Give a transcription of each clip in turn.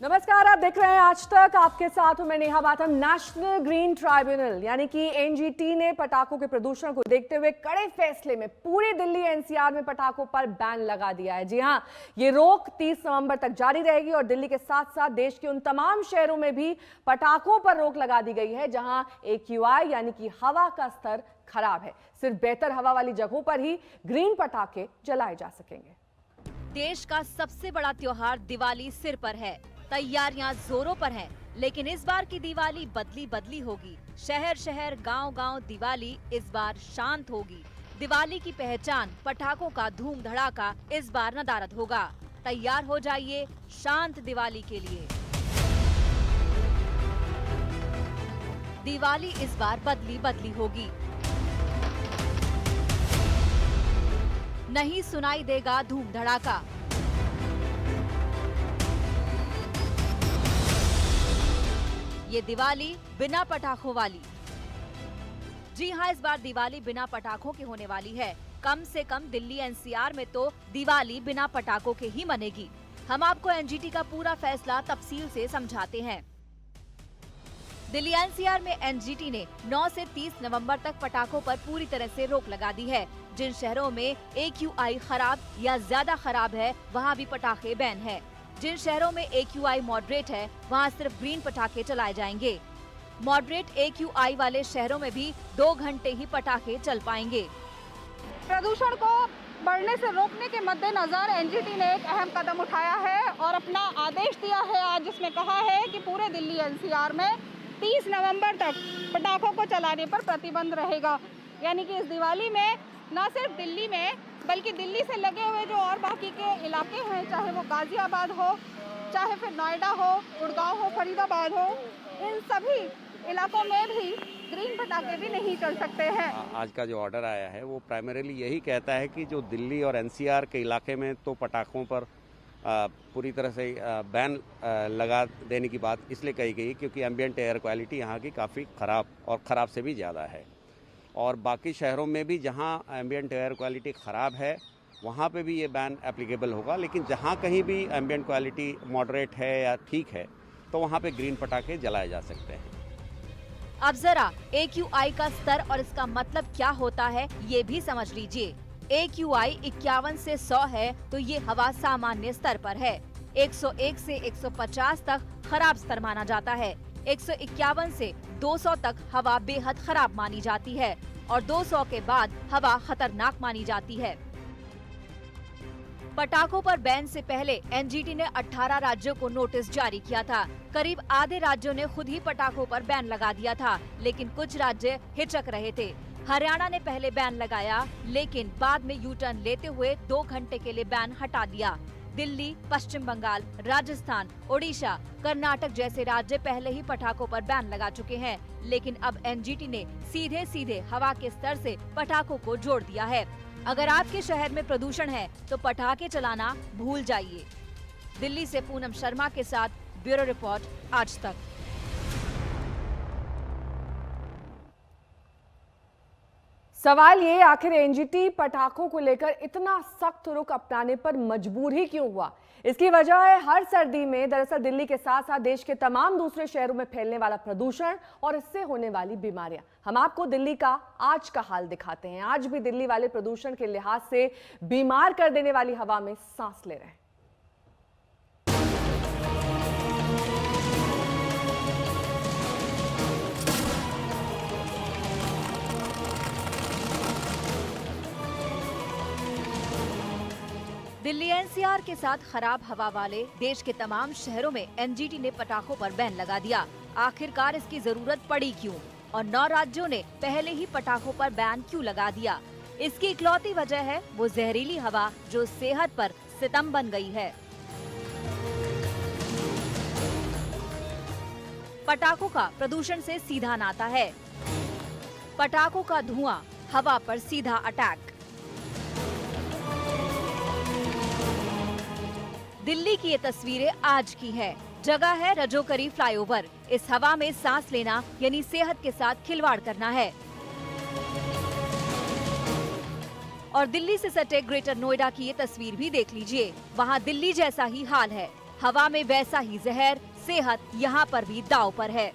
नमस्कार, आप देख रहे हैं आज तक। आपके साथ हूं मैं Neha Batham. National green tribunal यानी कि एनजीटी ने पटाखों के प्रदूषण को देखते हुए कड़े फैसले में पूरी दिल्ली एनसीआर में पटाखों पर बैन लगा दिया है। जी हां, ये रोक 30 नवंबर तक जारी रहेगी और दिल्ली के साथ साथ देश के उन तमाम शहरों में भी पटाखों पर रोक लगा दी गई है जहां AQI यानी कि हवा का स्तर खराब है। सिर्फ बेहतर हवा वाली जगहों पर ही ग्रीन पटाखे जलाए जा सकेंगे। देश का सबसे बड़ा त्योहार दिवाली सिर पर है। तैयारियां जोरों पर हैं, लेकिन इस बार की दिवाली बदली होगी। शहर शहर गांव गांव दिवाली इस बार शांत होगी। दिवाली की पहचान पटाखों का धूम धड़ाका इस बार नदारद होगा। तैयार हो जाइए शांत दिवाली के लिए। दिवाली इस बार बदली होगी। नहीं सुनाई देगा धूम धड़ाका। ये दिवाली बिना पटाखों वाली। जी हां, इस बार दिवाली बिना पटाखों के होने वाली है। कम से कम दिल्ली एनसीआर में तो दिवाली बिना पटाखों के ही मनेगी। हम आपको एनजीटी का पूरा फैसला तफसील से समझाते हैं। दिल्ली एनसीआर में एनजीटी ने 9 से 30 नवंबर तक पटाखों पर पूरी तरह से रोक लगा दी है। जिन शहरों में AQI खराब या ज्यादा खराब है वहां भी पटाखे बैन है। जिन शहरों में AQI मॉडरेट है वहां सिर्फ ग्रीन पटाखे चलाए जाएंगे। मॉडरेट AQI वाले शहरों में भी 2 घंटे ही पटाखे चल पाएंगे। प्रदूषण को बढ़ने से रोकने के मद्देनजर एनजीटी ने एक अहम कदम उठाया है और अपना आदेश दिया है आज, जिसमें कहा है कि पूरे दिल्ली एनसीआर में 30 नवंबर तक पटाखों को चलाने पर प्रतिबंध रहेगा। यानी कि इस दिवाली में न सिर्फ दिल्ली में बल्कि दिल्ली से लगे हुए जो और बाकी के इलाके हैं, चाहे वो गाजियाबाद हो, चाहे फिर नोएडा हो, गुड़गांव हो, फरीदाबाद हो, इन सभी इलाकों में भी ग्रीन पटाखे भी नहीं चल सकते हैं। आज का जो ऑर्डर आया है वो प्राइमरीली यही कहता है कि जो दिल्ली और एनसीआर के इलाके में तो पटाखों पर पूरी तरह से बैन लगा देने की बात इसलिए कही गई क्योंकि एम्बिएंट एयर क्वालिटी यहाँ की काफ़ी ख़राब और ख़राब से भी ज़्यादा है। और बाकी शहरों में भी जहाँ एम्बिएंट एयर क्वालिटी ख़राब है वहाँ पे भी ये बैन एप्लीकेबल होगा, लेकिन जहाँ कहीं भी एम्बिएंट क्वालिटी मॉडरेट है या ठीक है तो वहाँ पे ग्रीन पटाखे जलाए जा सकते हैं। अब जरा AQI का स्तर और इसका मतलब क्या होता है ये भी समझ लीजिए। AQI 51 से 100 है तो ये हवा सामान्य स्तर पर है। 101 से 150 तक खराब स्तर माना जाता है। 151 से 200 तक हवा बेहद खराब मानी जाती है और 200 के बाद हवा खतरनाक मानी जाती है। पटाखों पर बैन से पहले एनजीटी ने 18 राज्यों को नोटिस जारी किया था। करीब आधे राज्यों ने खुद ही पटाखों पर बैन लगा दिया था, लेकिन कुछ राज्य हिचक रहे थे। हरियाणा ने पहले बैन लगाया, लेकिन बाद में यू टर्न लेते हुए 2 घंटे के लिए बैन हटा दिया। दिल्ली, पश्चिम बंगाल, राजस्थान, ओडिशा, कर्नाटक जैसे राज्य पहले ही पटाखों पर बैन लगा चुके हैं, लेकिन अब एनजीटी ने सीधे हवा के स्तर से पटाखों को जोड़ दिया है। अगर आपके शहर में प्रदूषण है तो पटाखे चलाना भूल जाइए। दिल्ली से पूनम शर्मा के साथ ब्यूरो रिपोर्ट आज तक। सवाल ये, आखिर एनजीटी पटाखों को लेकर इतना सख्त रुख अपनाने पर मजबूर ही क्यों हुआ? इसकी वजह है हर सर्दी में दरअसल दिल्ली के साथ साथ देश के तमाम दूसरे शहरों में फैलने वाला प्रदूषण और इससे होने वाली बीमारियां। हम आपको दिल्ली का आज का हाल दिखाते हैं। आज भी दिल्ली वाले प्रदूषण के लिहाज से बीमार कर देने वाली हवा में सांस ले रहे हैं। दिल्ली एनसीआर के साथ खराब हवा वाले देश के तमाम शहरों में एनजीटी ने पटाखों पर बैन लगा दिया। आखिरकार इसकी जरूरत पड़ी क्यों और 9 राज्यों ने पहले ही पटाखों पर बैन क्यों लगा दिया? इसकी इकलौती वजह है वो जहरीली हवा जो सेहत पर सितम बन गई है। पटाखों का प्रदूषण से सीधा नाता है। पटाखों का धुआं हवा पर सीधा अटैक। दिल्ली की ये तस्वीरें आज की है। जगह है रजोकरी फ्लाईओवर। इस हवा में सांस लेना यानी सेहत के साथ खिलवाड़ करना है। और दिल्ली से सटे ग्रेटर नोएडा की ये तस्वीर भी देख लीजिए। वहाँ दिल्ली जैसा ही हाल है। हवा में वैसा ही जहर, सेहत यहाँ पर भी दांव पर है।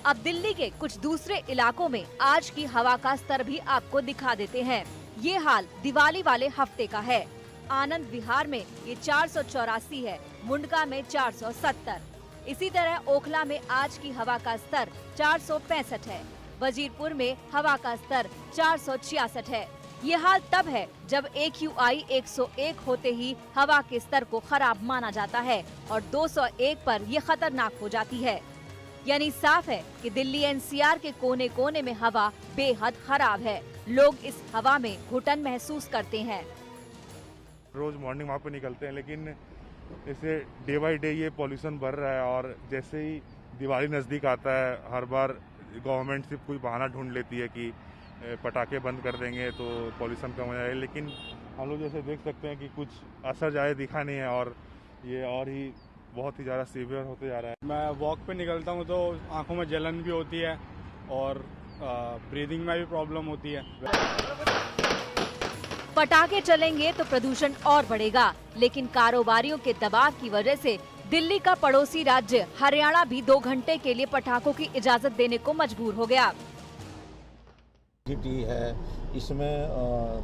अब दिल्ली के कुछ दूसरे इलाकों में आज की हवा का स्तर भी आपको दिखा देते हैं। ये हाल दिवाली वाले हफ्ते का है। आनंद विहार में ये 484 है, मुंडका में 470। इसी तरह ओखला में आज की हवा का स्तर 465 है। वजीरपुर में हवा का स्तर 466 है। ये हाल तब है जब AQI 101 होते ही हवा के स्तर को खराब माना जाता है और 201 पर ये खतरनाक हो जाती है। यानी साफ है कि दिल्ली NCR के कोने कोने में हवा बेहद खराब है। लोग इस हवा में घुटन महसूस करते हैं। रोज मॉर्निंग वॉक पे निकलते हैं, लेकिन इससे डे बाई डे ये पॉल्यूशन बढ़ रहा है और जैसे ही दिवाली नज़दीक आता है हर बार गवर्नमेंट सिर्फ कोई बहाना ढूंढ लेती है कि पटाखे बंद कर देंगे तो पॉल्यूशन कम हो जाएगा, लेकिन हम लोग जैसे देख सकते हैं कि कुछ असर ज़्यादा दिखा नहीं है और ये और ही बहुत ही ज़्यादा सीवियर होते जा रहा है। मैं वॉक पे निकलता हूँ तो आंखों में जलन भी होती है और ब्रीदिंग में भी प्रॉब्लम होती है। पटाखे चलेंगे तो प्रदूषण और बढ़ेगा, लेकिन कारोबारियों के दबाव की वजह से दिल्ली का पड़ोसी राज्य हरियाणा भी 2 घंटे के लिए पटाखों की इजाजत देने को मजबूर हो गया। सिटी है, इसमें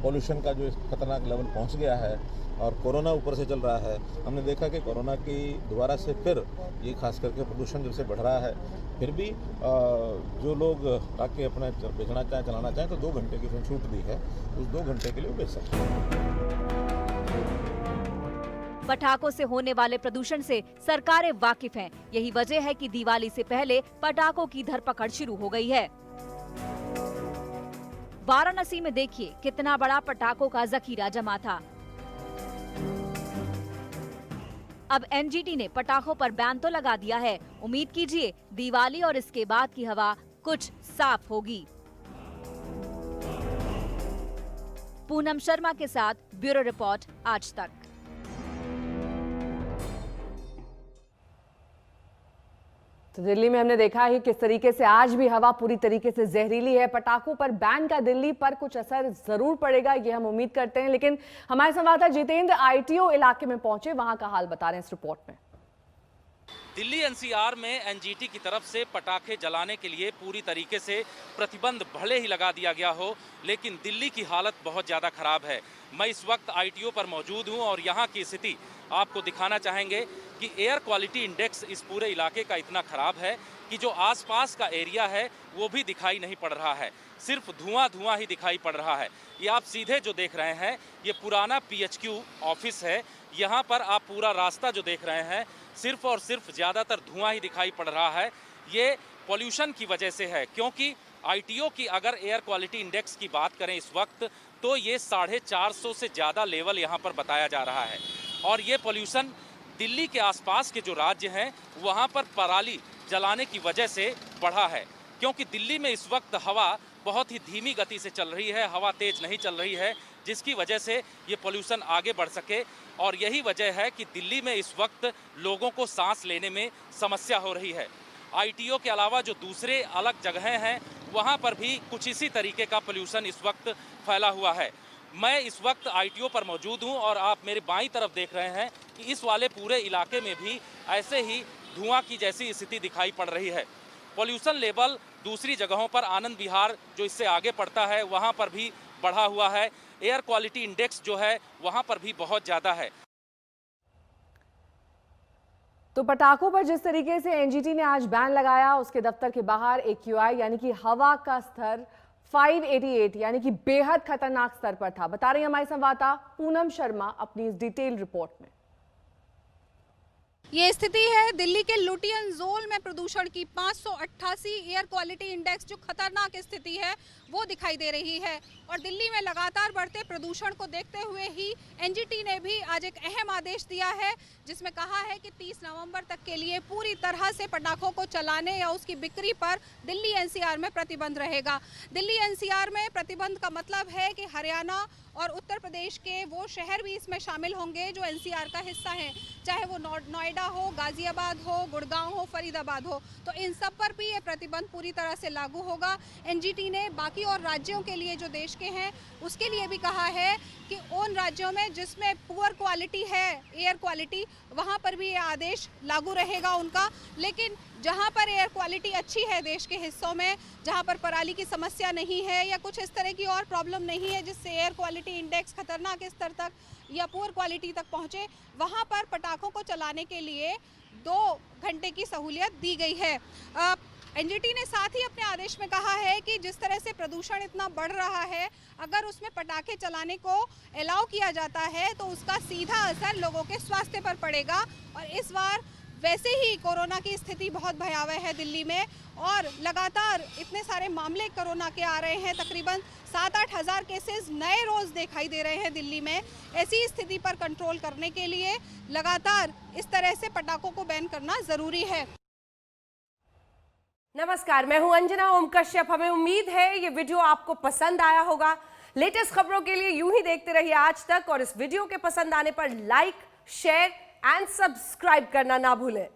पॉल्यूशन का जो खतरनाक लेवल पहुंच गया है और कोरोना ऊपर से चल रहा है। हमने देखा कि कोरोना की दोबारा से फिर ये खास करके प्रदूषण जब से बढ़ रहा है, फिर भी जो लोग ताकि अपना बेचना चाहें चलाना चाहें तो 2 घंटे की उसमें छूट दी है, उस 2 घंटे के लिए वो बेच सकते हैं। पटाखों से होने वाले प्रदूषण से सरकारें वाकिफ हैं। यही वजह है कि दिवाली से पहले पटाखों की धरपकड़ शुरू हो गई है। वाराणसी में देखिए कितना बड़ा पटाखों का जखीरा जमा था। अब NGT ने पटाखों पर बैन तो लगा दिया है। उम्मीद कीजिए दिवाली और इसके बाद की हवा कुछ साफ होगी। पूनम शर्मा के साथ ब्यूरो रिपोर्ट, आज तक। तो दिल्ली में हमने देखा है किस तरीके से आज भी हवा पूरी तरीके से जहरीली है। पटाखों पर बैन का दिल्ली पर कुछ असर जरूर पड़ेगा, ये हम उम्मीद करते हैं। लेकिन हमारे संवाददाता जितेंद्र ITO इलाके में पहुंचे, वहां का हाल बता रहे हैं इस रिपोर्ट में। दिल्ली NCR में NGT की तरफ से पटाखे जलाने के लिए पूरी तरीके से प्रतिबंध भले ही लगा दिया गया हो, लेकिन दिल्ली की हालत बहुत ज़्यादा खराब है। मैं इस वक्त ITO पर मौजूद हूं और यहां की स्थिति आपको दिखाना चाहेंगे कि एयर क्वालिटी इंडेक्स इस पूरे इलाके का इतना खराब है कि जो आसपास का एरिया है वो भी दिखाई नहीं पड़ रहा है, सिर्फ धुआं ही दिखाई पड़ रहा है। ये आप सीधे जो देख रहे हैं ये पुराना PHQ ऑफिस है। यहाँ पर आप पूरा रास्ता जो देख रहे हैं सिर्फ और सिर्फ ज़्यादातर धुआं ही दिखाई पड़ रहा है। ये पॉल्यूशन की वजह से है, क्योंकि ITO की अगर एयर क्वालिटी इंडेक्स की बात करें इस वक्त तो ये 450 से ज़्यादा लेवल यहाँ पर बताया जा रहा है। और ये पॉल्यूशन दिल्ली के आसपास के जो राज्य हैं वहाँ पर पराली जलाने की वजह से बढ़ा है, क्योंकि दिल्ली में इस वक्त हवा बहुत ही धीमी गति से चल रही है, हवा तेज नहीं चल रही है, जिसकी वजह से ये पॉल्यूशन आगे बढ़ सके। और यही वजह है कि दिल्ली में इस वक्त लोगों को सांस लेने में समस्या हो रही है। ITO के अलावा जो दूसरे अलग जगहें हैं वहाँ पर भी कुछ इसी तरीके का पॉल्यूशन इस वक्त फैला हुआ है। मैं इस वक्त ITO पर मौजूद हूँ और आप मेरे बाईं तरफ देख रहे हैं कि इस वाले पूरे इलाके में भी ऐसे ही धुआं की जैसी स्थिति दिखाई पड़ रही है। पॉल्यूशन लेवल दूसरी जगहों पर आनंद विहार जो इससे आगे पड़ता है वहाँ पर भी बढ़ा हुआ है। एयर क्वालिटी इंडेक्स जो है वहाँ पर भी बहुत ज़्यादा है। तो पटाखों पर जिस तरीके से NGT ने आज बैन लगाया, उसके दफ्तर के बाहर AQI यानी कि हवा का स्तर 588 यानी कि बेहद खतरनाक स्तर पर था। बता रही हमारी संवाददाता पूनम शर्मा अपनी इस डिटेल रिपोर्ट में। ये स्थिति है दिल्ली के लुटियन जोन में प्रदूषण की। 588 एयर क्वालिटी इंडेक्स जो खतरनाक स्थिति है वो दिखाई दे रही है। और दिल्ली में लगातार बढ़ते प्रदूषण को देखते हुए ही NGT ने भी आज एक अहम आदेश दिया है, जिसमें कहा है कि 30 नवंबर तक के लिए पूरी तरह से पटाखों को चलाने या उसकी बिक्री पर दिल्ली NCR में प्रतिबंध रहेगा। दिल्ली NCR में प्रतिबंध का मतलब है कि हरियाणा और उत्तर प्रदेश के वो शहर भी इसमें शामिल होंगे जो NCR का हिस्सा हैं, चाहे वो नोएडा हो, गाजियाबाद हो, गुड़गांव हो, फरीदाबाद हो, तो इन सब पर भी ये प्रतिबंध पूरी तरह से लागू होगा। NGT ने बाकी और राज्यों के लिए जो देश के हैं उसके लिए भी कहा है कि उन राज्यों में जिसमें पुअर क्वालिटी है एयर क्वालिटी, वहाँ पर भी ये आदेश लागू रहेगा उनका। लेकिन जहाँ पर एयर क्वालिटी अच्छी है देश के हिस्सों में, जहाँ पर पराली की समस्या नहीं है या कुछ इस तरह की और प्रॉब्लम नहीं है जिससे एयर क्वालिटी इंडेक्स खतरनाक स्तर तक या पुअर क्वालिटी तक पहुँचे, वहाँ पर पटाखों को चलाने के लिए 2 घंटे की सहूलियत दी गई है। एनजीटी ने साथ ही अपने आदेश में कहा है कि जिस तरह से प्रदूषण इतना बढ़ रहा है, अगर उसमें पटाखे चलाने को अलाउ किया जाता है तो उसका सीधा असर लोगों के स्वास्थ्य पर पड़ेगा। और इस बार वैसे ही कोरोना की स्थिति बहुत भयावह है दिल्ली में और लगातार इतने सारे मामले कोरोना के आ रहे हैं, तकरीबन 7-8 हज़ार केसेस नए रोज दिखाई दे रहे हैं दिल्ली में। ऐसी स्थिति पर कंट्रोल करने के लिए लगातार इस तरह से पटाखों को बैन करना जरूरी है। नमस्कार, मैं हूं अंजना ओम कश्यप। हमें उम्मीद है ये वीडियो आपको पसंद आया होगा। लेटेस्ट खबरों के लिए यूं ही देखते रहिए आज तक और इस वीडियो के पसंद आने पर लाइक, शेयर एंड सब्सक्राइब करना ना भूलें।